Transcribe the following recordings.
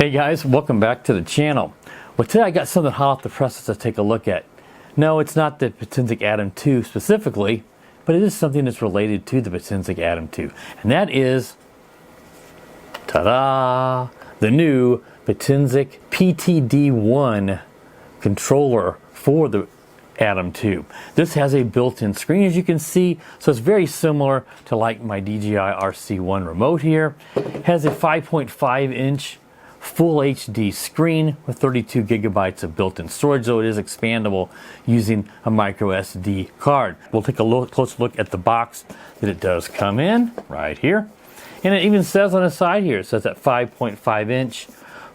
Hey guys, welcome back to the channel. Well, today I got something hot off the presses to take a look at. No, it's not the Potensic Atom 2 specifically, but it is something that's related to the Potensic Atom 2. And that is, ta-da, the new Potensic PTD1 Controller for the Atom 2. This has a built-in screen, as you can see, so it's very similar to like my DJI RC1 remote here. It has a 5.5 inch full HD screen with 32 gigabytes of built-in storage, though it is expandable using a micro SD card. We'll take a closer look at the box that it does come in right here. And it even says on the side here, it says that 5.5 inch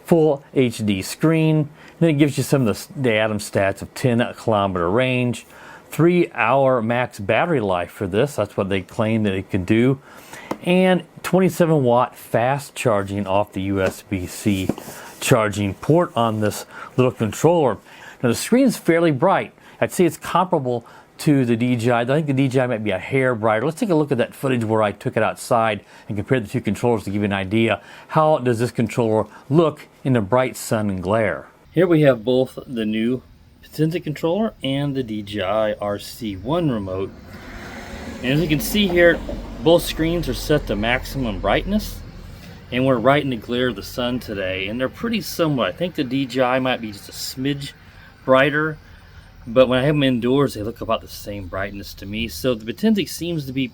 full HD screen. And then it gives you some of the Atom stats of 10 kilometer range, 3-hour max battery life for this. That's what they claim that it can do. And 27 watt fast charging off the USB-C charging port on this little controller. Now the screen is fairly bright. I'd say it's comparable to the DJI. I think the DJI might be a hair brighter. Let's take a look at that footage where I took it outside and compared the two controllers to give you an idea. How does this controller look in the bright sun and glare? Here we have both the new Potensic controller and the DJI RC1 remote. And as you can see here, both screens are set to maximum brightness, and we're right in the glare of the sun today, and they're pretty similar. I think the DJI might be just a smidge brighter, but when I have them indoors, they look about the same brightness to me. So the Potensic seems to be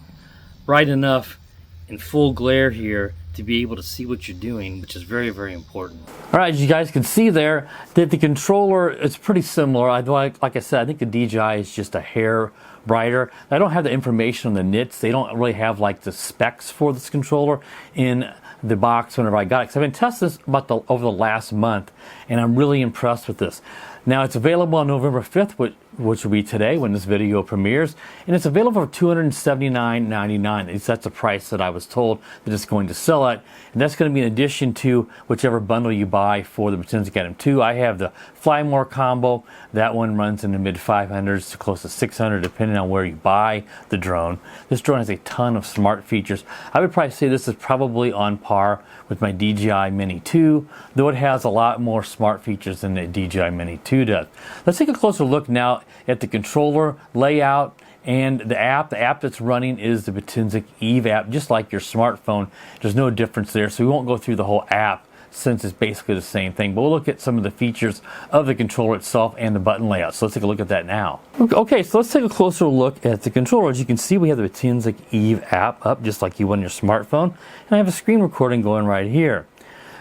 bright enough in full glare here to be able to see what you're doing, which is very, very important. All right, as you guys can see there, that the controller is pretty similar. Like I said, I think the DJI is just a hair brighter. I don't have the information on the nits. They don't really have like the specs for this controller in the box whenever I got it. Because I've been testing this over the last month, and I'm really impressed with this. Now it's available on November 5th, which will be today when this video premieres, and it's available for $279.99. At least that's the price that I was told that it's going to sell at, and that's going to be in addition to whichever bundle you buy for the Potensic Atom 2. I have the Fly More combo. That one runs in the mid 500s to close to 600 depending on where you buy the drone. This drone has a ton of smart features. I would probably say this is probably on par with my DJI Mini 2, though it has a lot more smart features than the DJI Mini 2 does. Let's take a closer look now at the controller layout and the app. The app that's running is the Potensic Eve app, just like your smartphone. There's no difference there, so we won't go through the whole app since it's basically the same thing. But we'll look at some of the features of the controller itself and the button layout. So let's take a look at that now. Okay, so let's take a closer look at the controller. As you can see, we have the Potensic Eve app up just like you would on your smartphone. And I have a screen recording going right here.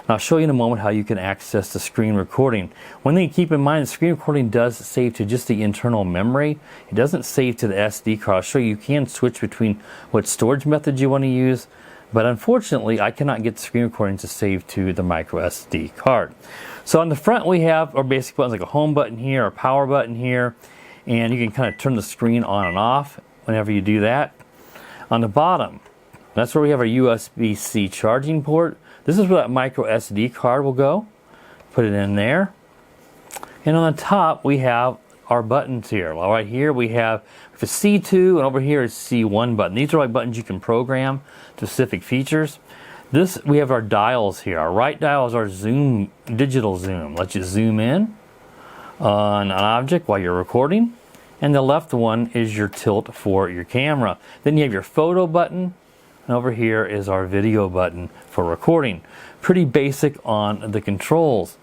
And I'll show you in a moment how you can access the screen recording. One thing to keep in mind, the screen recording does save to just the internal memory. It doesn't save to the SD card. I'll show you can switch between what storage method you want to use, but unfortunately I cannot get the screen recording to save to the micro SD card. So on the front we have our basic buttons like a home button here, a power button here, and you can kind of turn the screen on and off whenever you do that. On the bottom, that's where we have our USB-C charging port. This is where that micro SD card will go. Put it in there. And on the top, we have our buttons here. Well, right here we have the C2, and over here is C1 button. These are like buttons you can program specific features. This, we have our dials here. Our right dial is our zoom, digital zoom. Lets you zoom in on an object while you're recording. And the left one is your tilt for your camera. Then you have your photo button. And over here is our video button for recording. Pretty basic on the controls.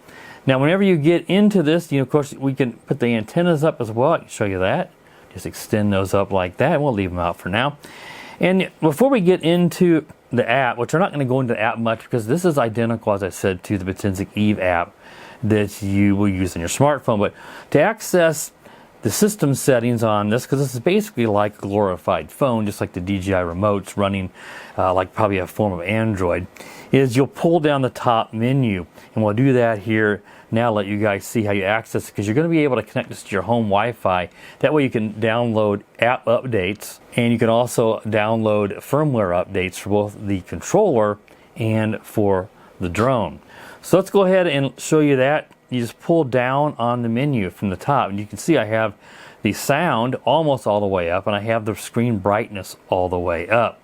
Now whenever you get into this, of course we can put the antennas up as well. I can show you that. Just extend those up like that. We'll leave them out for now. And before we get into the app, which we're not going to go into the app much because this is identical, as I said, to the Potensic Eve app that you will use on your smartphone. But to access the system settings on this, because this is basically like a glorified phone, just like the DJI remotes running like probably a form of Android, is you'll pull down the top menu. And we'll do that here now, let you guys see how you access it, because you're going to be able to connect this to your home Wi-Fi. That way you can download app updates, and you can also download firmware updates for both the controller and for the drone. So let's go ahead and show you that. You just pull down on the menu from the top, and you can see I have the sound almost all the way up, and I have the screen brightness all the way up.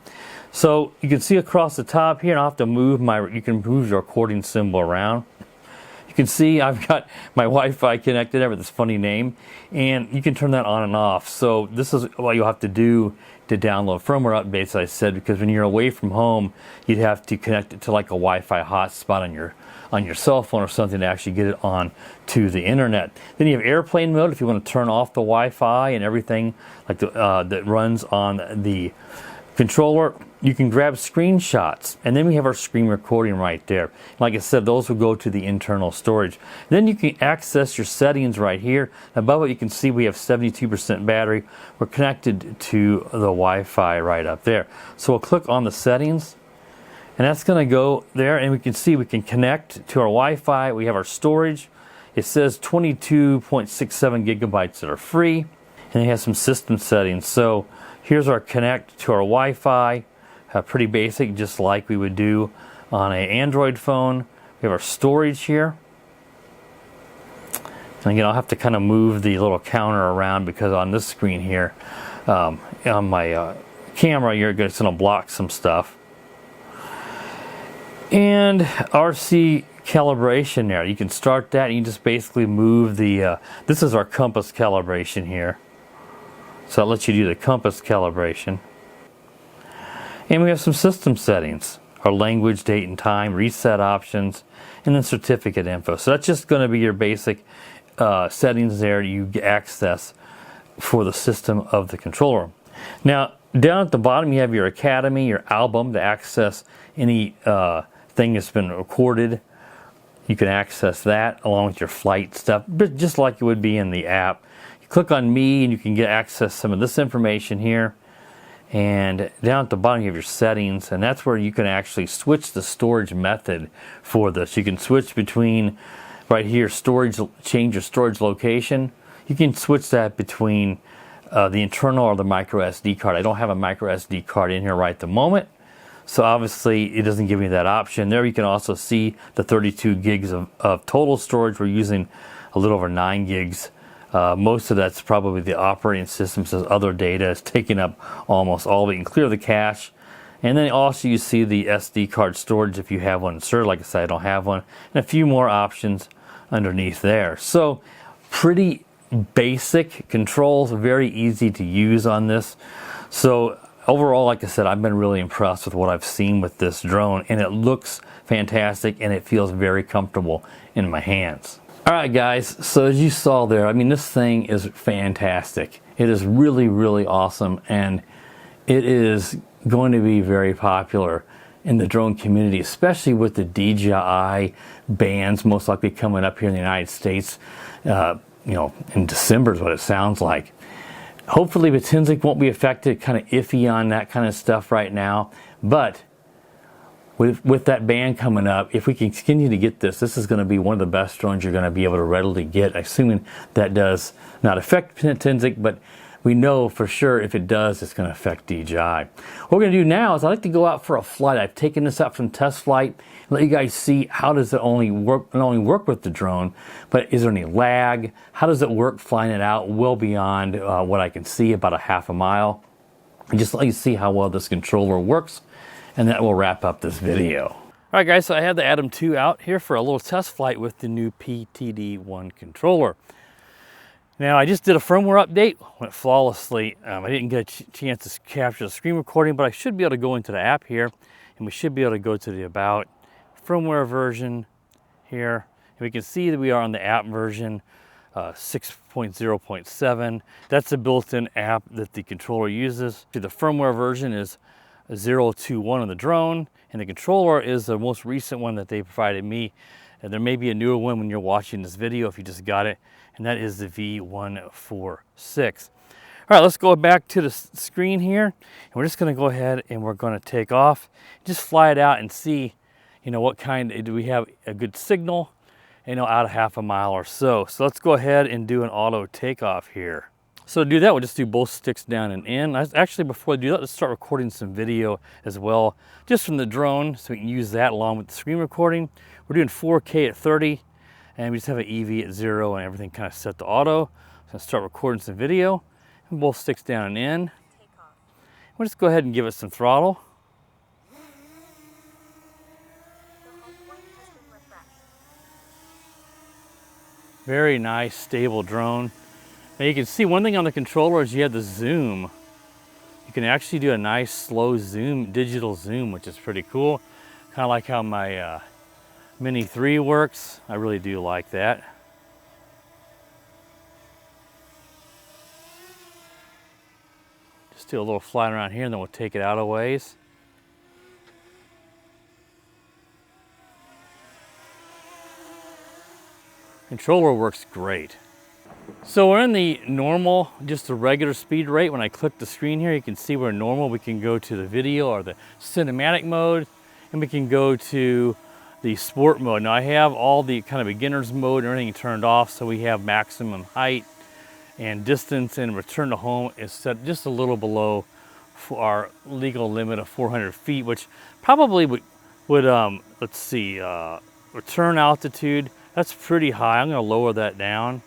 So you can see across the top here, and I'll have to move you can move your recording symbol around. You can see I've got my Wi-Fi connected there with this funny name, and you can turn that on and off. So this is what you'll have to do to download firmware updates, I said, because when you're away from home, you'd have to connect it to like a Wi-Fi hotspot on your cell phone or something to actually get it on to the internet. Then you have airplane mode if you want to turn off the Wi-Fi and everything like that runs on the controller. You can grab screenshots, and then we have our screen recording right there. Like I said, those will go to the internal storage. Then you can access your settings right here. Above it, you can see we have 72% battery. We're connected to the Wi-Fi right up there. So we'll click on the settings, and that's going to go there, and we can see we can connect to our Wi-Fi. We have our storage. It says 22.67 gigabytes that are free, and it has some system settings. So here's our connect to our Wi-Fi. Pretty basic, just like we would do on an Android phone. We have our storage here. And again, I'll have to kind of move the little counter around because on this screen here, on my camera, it's going to block some stuff. And RC calibration there. You can start that and you just basically move the, this is our compass calibration here. So that lets you do the compass calibration. And we have some system settings, our language, date and time, reset options, and then certificate info. So that's just going to be your basic settings there you access for the system of the controller. Now, down at the bottom, you have your Academy, your album to access any thing that's been recorded. You can access that along with your flight stuff, but just like it would be in the app. You click on Me and you can get access some of this information here. And down at the bottom you have your settings, and that's where you can actually switch the storage method for this. You can switch between right here, storage, change your storage location. You can switch that between the internal or the micro SD card. I don't have a micro SD card in here right at the moment, so obviously it doesn't give me that option. There you can also see the 32 gigs of total storage. We're using a little over 9 gigs. Most of that's probably the operating system, says other data is taking up almost all of it. You can clear the cache. And then also you see the SD card storage if you have one inserted. Like I said, I don't have one. And a few more options underneath there. So pretty basic controls, very easy to use on this. So overall, like I said, I've been really impressed with what I've seen with this drone, and it looks fantastic and it feels very comfortable in my hands. Alright guys, so as you saw there, I mean, this thing is fantastic. It is really, really awesome, and it is going to be very popular in the drone community, especially with the DJI bans most likely coming up here in the United States, in December is what it sounds like. Hopefully Potensic won't be affected, kind of iffy on that kind of stuff right now, but with that ban coming up, if we can continue to get this is going to be one of the best drones you're going to be able to readily get, assuming that does not affect Potensic, but we know for sure if it does, it's going to affect DJI. What we're going to do now is I like to go out for a flight. I've taken this out from test flight, let you guys see how does it not only work with the drone, but is there any lag? How does it work flying it out well beyond what I can see, about a half a mile? And just let you see how well this controller works. And that will wrap up this video. All right guys, so I had the Atom 2 out here for a little test flight with the new PTD1 controller. Now I just did a firmware update, went flawlessly. I didn't get a chance to capture the screen recording, but I should be able to go into the app here, and we should be able to go to the About firmware version here. And we can see that we are on the app version 6.0.7. That's a built-in app that the controller uses. The firmware version is 021 on the drone, and the controller is the most recent one that they provided me. And there may be a newer one when you're watching this video if you just got it, and that is the V146. All right, let's go back to the screen here, and we're just going to go ahead and we're going to take off, just fly it out and see, what kind, do we have a good signal, out a half a mile or so. So let's go ahead and do an auto takeoff here. So to do that, we'll just do both sticks down and in. Actually, before I do that, let's start recording some video as well, just from the drone, so we can use that along with the screen recording. We're doing 4K at 30, and we just have an EV at 0 and everything kind of set to auto. So I'll start recording some video, and both sticks down and in. We'll just go ahead and give it some throttle. Very nice, stable drone. Now you can see one thing on the controller is you have the zoom. You can actually do a nice slow zoom, digital zoom, which is pretty cool. Kind of like how my Mini 3 works. I really do like that. Just do a little fly around here and then we'll take it out a ways. Controller works great. So we're in the normal, just the regular speed rate. When I click the screen here, you can see we're normal. We can go to the video or the cinematic mode, and we can go to the sport mode. Now I have all the kind of beginner's mode and everything turned off, so we have maximum height and distance, and return to home is set just a little below for our legal limit of 400 feet, which probably would let's see, return altitude. That's pretty high. I'm going to lower that down.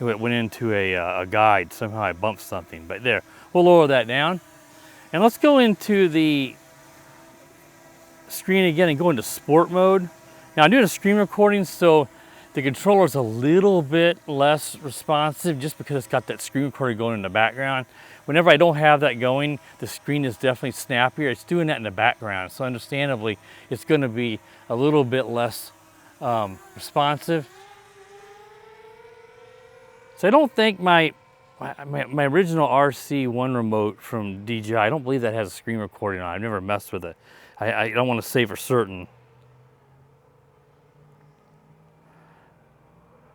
It went into a guide. Somehow I bumped something, but there. We'll lower that down. And let's go into the screen again and go into sport mode. Now I'm doing a screen recording, so the controller is a little bit less responsive just because it's got that screen recorder going in the background. Whenever I don't have that going, the screen is definitely snappier. It's doing that in the background, so understandably, it's going to be a little bit less responsive. So I don't think my original RC1 remote from DJI, I don't believe that has a screen recording on it. I've never messed with it. I don't want to say for certain.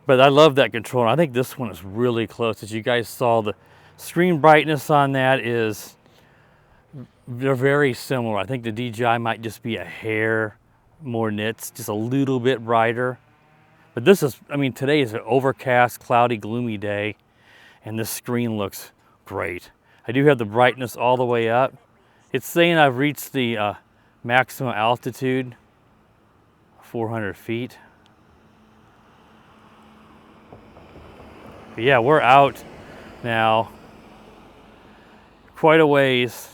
But I love that controller. I think this one is really close. As you guys saw, the screen brightness on that is, they're very similar. I think the DJI might just be a hair more nits, just a little bit brighter. But this is, I mean, today is an overcast, cloudy, gloomy day, and this screen looks great. I do have the brightness all the way up. It's saying I've reached the maximum altitude, 400 feet. But yeah, we're out now quite a ways.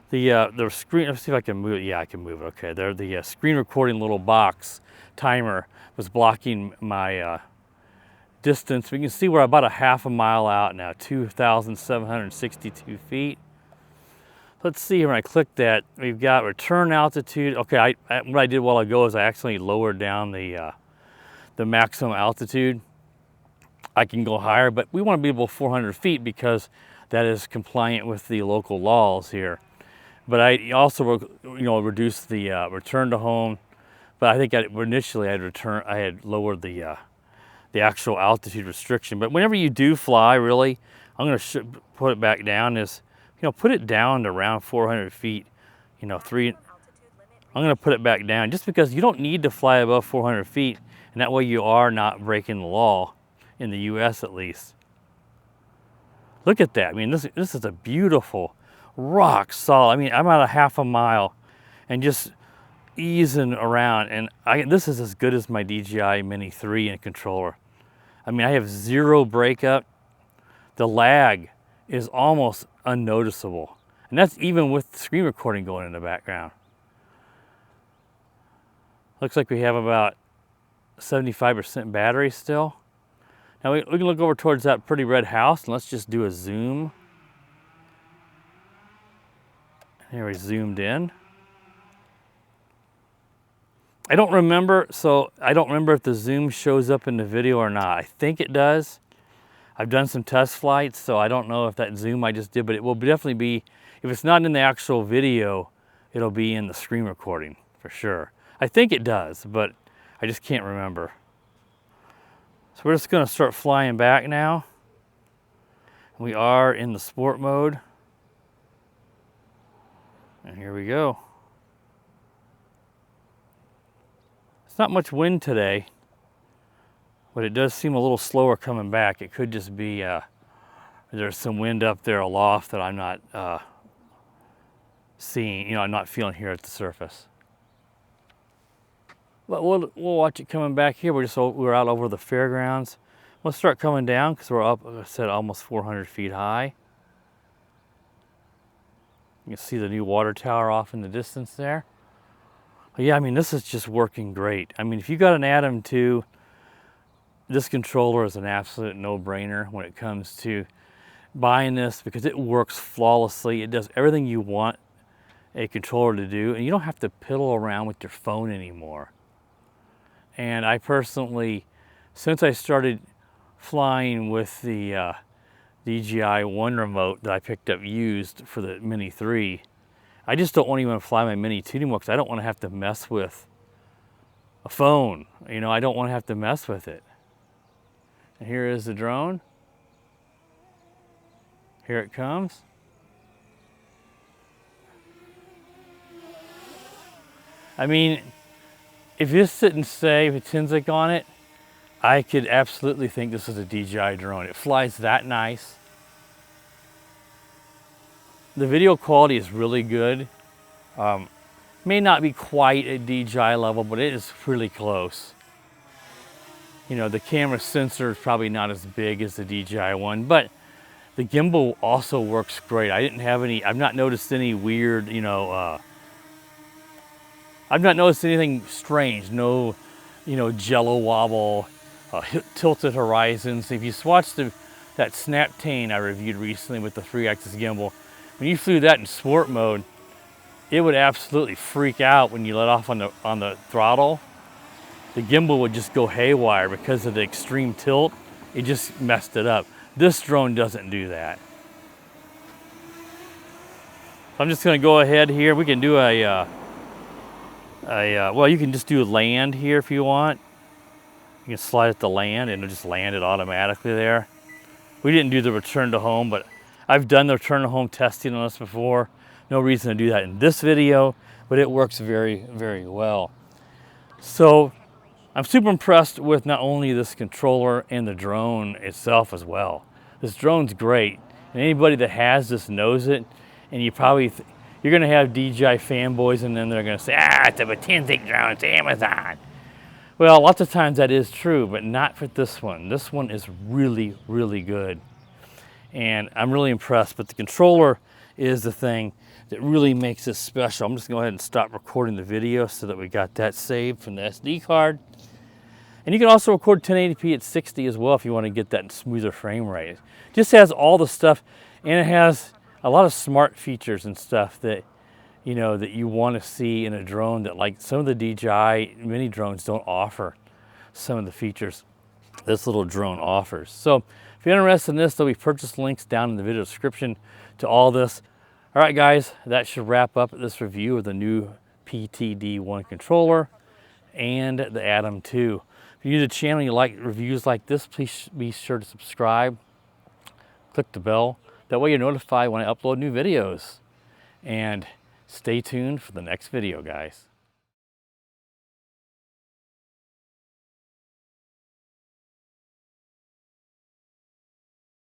The screen, let's see if I can move it. Yeah, I can move it. Okay, there, the screen recording little box timer was blocking my distance. We can see we're about a half a mile out now, 2,762 feet. Let's see, when I click that, we've got return altitude. Okay, what I did a while ago is I actually lowered down the maximum altitude. I can go higher, but we want to be above 400 feet because that is compliant with the local laws here. But I also, reduced the return to home. But I think initially I had lowered the actual altitude restriction. But whenever you do fly, really, I'm going to put it back down. Put it down to around 400 feet. I'm going to put it back down just because you don't need to fly above 400 feet, and that way you are not breaking the law in the U.S. at least. Look at that. I mean, this is a beautiful, rock solid. I mean, I'm at a half a mile and just easing around, and this is as good as my DJI Mini 3 in controller. I mean, I have zero breakup. The lag is almost unnoticeable, and that's even with the screen recording going in the background. Looks like we have about 75% battery still. Now we can look over towards that pretty red house, and let's just do a zoom. Here we zoomed in. I don't remember if the zoom shows up in the video or not. I think it does. I've done some test flights, so I don't know if that zoom I just did, but it will definitely be, if it's not in the actual video, it'll be in the screen recording for sure. I think it does, but I just can't remember. So we're just gonna start flying back now. We are in the sport mode. And here we go. It's not much wind today, but it does seem a little slower coming back. It could just be there's some wind up there aloft that I'm not seeing, I'm not feeling here at the surface. But we'll watch it coming back here. We're out over the fairgrounds. We'll start coming down because we're up, like I said, almost 400 feet high. You can see the new water tower off in the distance there. But yeah, I mean, this is just working great. I mean, if you got an Atom 2, this controller is an absolute no-brainer when it comes to buying this, because it works flawlessly. It does everything you want a controller to do, and you don't have to piddle around with your phone anymore. And I personally, since I started flying with the DJI One remote that I picked up used for the Mini 3, I just don't want to even fly my Mini 2 anymore, because I don't want to have to mess with a phone. You know, I don't want to have to mess with it. And here is the drone. Here it comes. I mean, if this didn't say Potensic on it, I could absolutely think this is a DJI drone. It flies that nice. The video quality is really good. May not be quite at DJI level, but it is really close. You know, the camera sensor is probably not as big as the DJI one, but the gimbal also works great. I've not noticed any weird, I've not noticed anything strange. No, jello wobble, tilted horizons. If you watched that Snaptane I reviewed recently with the 3-axis gimbal, when you flew that in sport mode, it would absolutely freak out when you let off on the throttle. The gimbal would just go haywire because of the extreme tilt. It just messed it up. This drone doesn't do that. So I'm just going to go ahead here. We can do well, you can just do a land here if you want. You can slide it to land and it'll just land it automatically there. We didn't do the return to home, but I've done the return to home testing on this before. No reason to do that in this video, but it works very, very well. So I'm super impressed with not only this controller and the drone itself as well. This drone's great, and anybody that has this knows it, and you're going to have DJI fanboys, and then they're going to say, it's a Potensic drone, it's Amazon. Well, lots of times that is true, but not for this one. This one is really, really good, and I'm really impressed. But the controller is the thing that really makes this special. I'm just going to go ahead and stop recording the video so that we got that saved from the SD card. And you can also record 1080p at 60 as well if you want to get that smoother frame rate. It just has all the stuff, and it has a lot of smart features and stuff that that you want to see in a drone that, like, some of the DJI mini drones don't offer some of the features this little drone offers. So if you're interested in this, there'll be purchase links down in the video description to all this. All right, guys, that should wrap up this review of the new PTD1 controller and the Atom 2. If you're new to the channel and you like reviews like this, please be sure to subscribe. Click the bell. That way you're notified when I upload new videos. And stay tuned for the next video, guys.